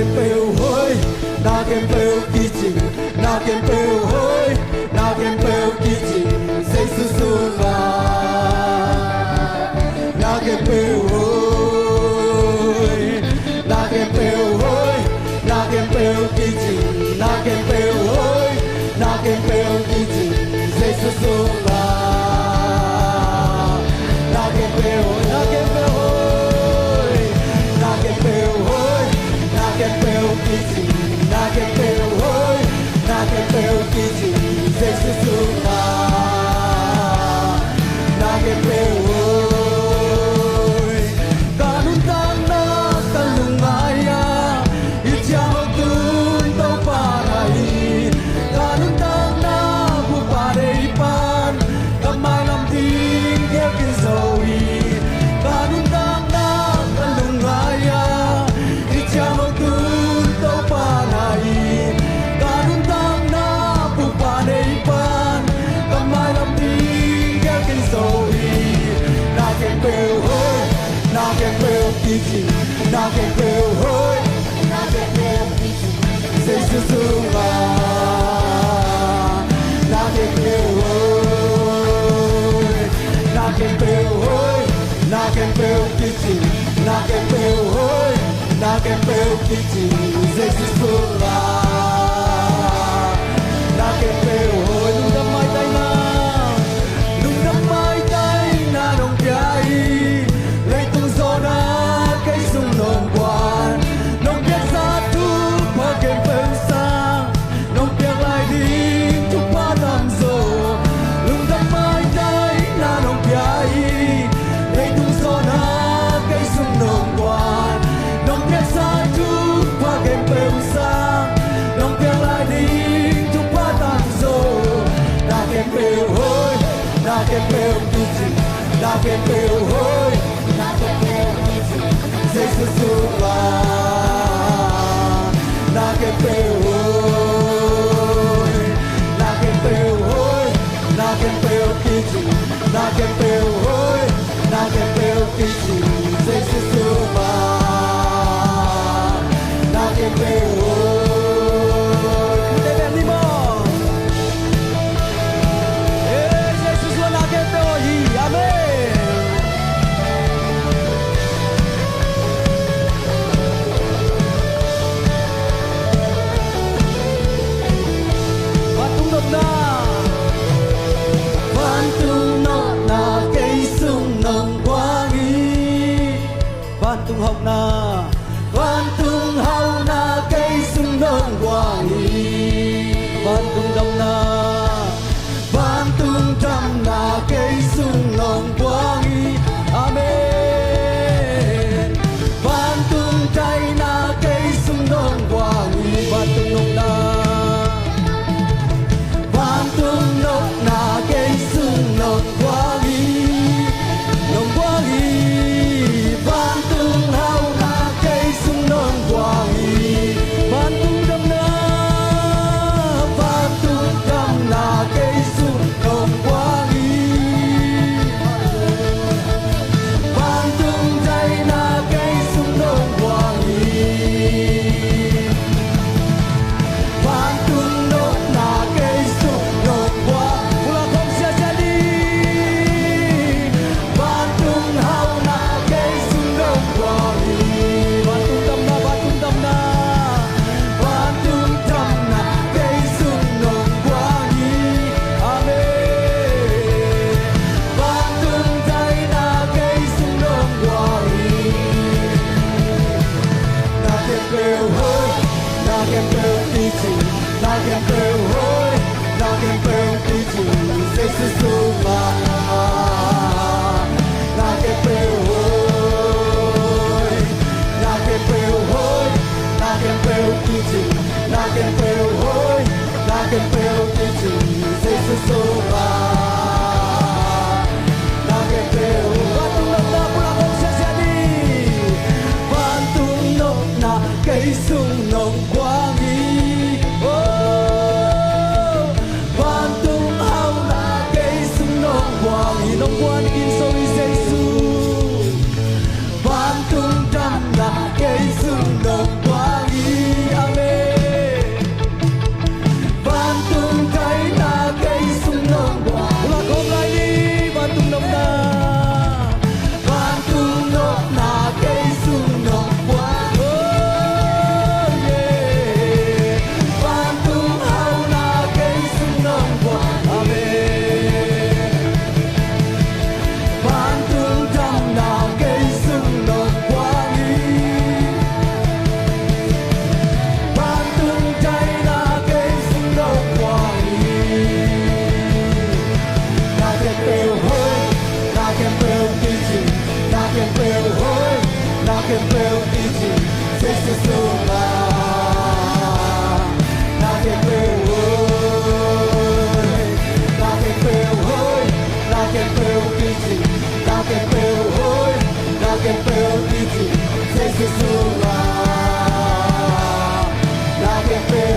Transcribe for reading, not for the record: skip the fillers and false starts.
kem bêu hối na kem bêu kỳ trình na kem bêu hối na kem bêu kỳ trình dây su su nga na kem bêu hối na kem bêu hối na kem bêu kỳ trình na kem bêu hối na kem bêu kỳ trình dây su su nga na kem bêu hối na kem bêu hối na kem bêu hối na kem bêu kỳ trình na kem bêu hối na kem bêu kỳ trình dây su su nga na kem bêu hối kanun tang na kalungaya ichang tun tau parai kanun tang na bu parei pan kamai lam ting ke kin soi kanun tang na kalungaya ichang tun tau parai kanun tang na bu parei pan kamai lam ting ke kin soi na kem bêu hối na kem bêu kỳ trình na kem bêu hối na kem bêu kỳ trình dây su su nga na kem bêu hối na kem bêu hối na kem bêu kỳ trình na kem bêu hối na kem bêu kỳ trình dây su su nga na kem bêu hối lung đâm mai tay na lung đâm mai tay na đồng trái lấy tung gió na cây sung nồng quan nồng biết ra thuốc hoa kem bêu sang nồng biết lại đi thuốc hoa đầm dồ lung đâm mai tay na đồng trái lấy tung gió na cây sung nồng quan nồng biết ra thuốc hoa kem bêu sang nồng biết lại đi thuốc hoa đầm dồ na kem bêu hối na kem bêu kỳ trình na kem bêu hối na kem bêu kỳ trình dây su su nga na kem bêu hối na kem bêu hối na kem bêu kỳ trình na kem bêu hối na kem bêu kỳ trình dây su su nga na kem bêu hối để em đi mò dây su su na kem bêu hối amen Văn tung nọ na cây sung nồng quang y Văn tung học na Văn tung hau na cây sung nồng quang y Văn tung đông na Văn tung trăm na cây sung nồng quang y Amen Văn tung trái na cây sung nồng quang y Văn tung nồng na Văn tung nóc na cây sung nồng quang y Văn tung hau na cây sung nồng quang y Văn tung đâm na Văn tung đâm na cây sung nồng quang y Văn tung trái na cây sung nồng quang y Văn tung nóc na cây sung nồng quang Pulang không sẽ jadi Văn tung hau na cây sung nồng quang y Văn tung đâm na Văn tung đâm na Văn tung đâm na cây sung nồng quang y Amen Văn tung trái na cây sung nồng quang y na kem bêu hối na kem bêu kỳ trình na kem bêu hối na kem bêu kỳ trình dây su su nga na kem bêu hối na kem bêu hối na kem bêu kỳ trình na kem bêu hối na kem bêu kỳ trình dây su su nga na kem bêu Văn tung nóc na pulang không sẽ jadi Văn tung nóc na cây sung nồng quang y Văn tung hau na cây sung nồng quang y nồng quang in soi dây su Văn tung trăm na cây sung nồng quang y can feel it, this is so loud. I can feel it, I can feel it, I can feel it, I can feel it, I can feel it, this is so loud. I can feel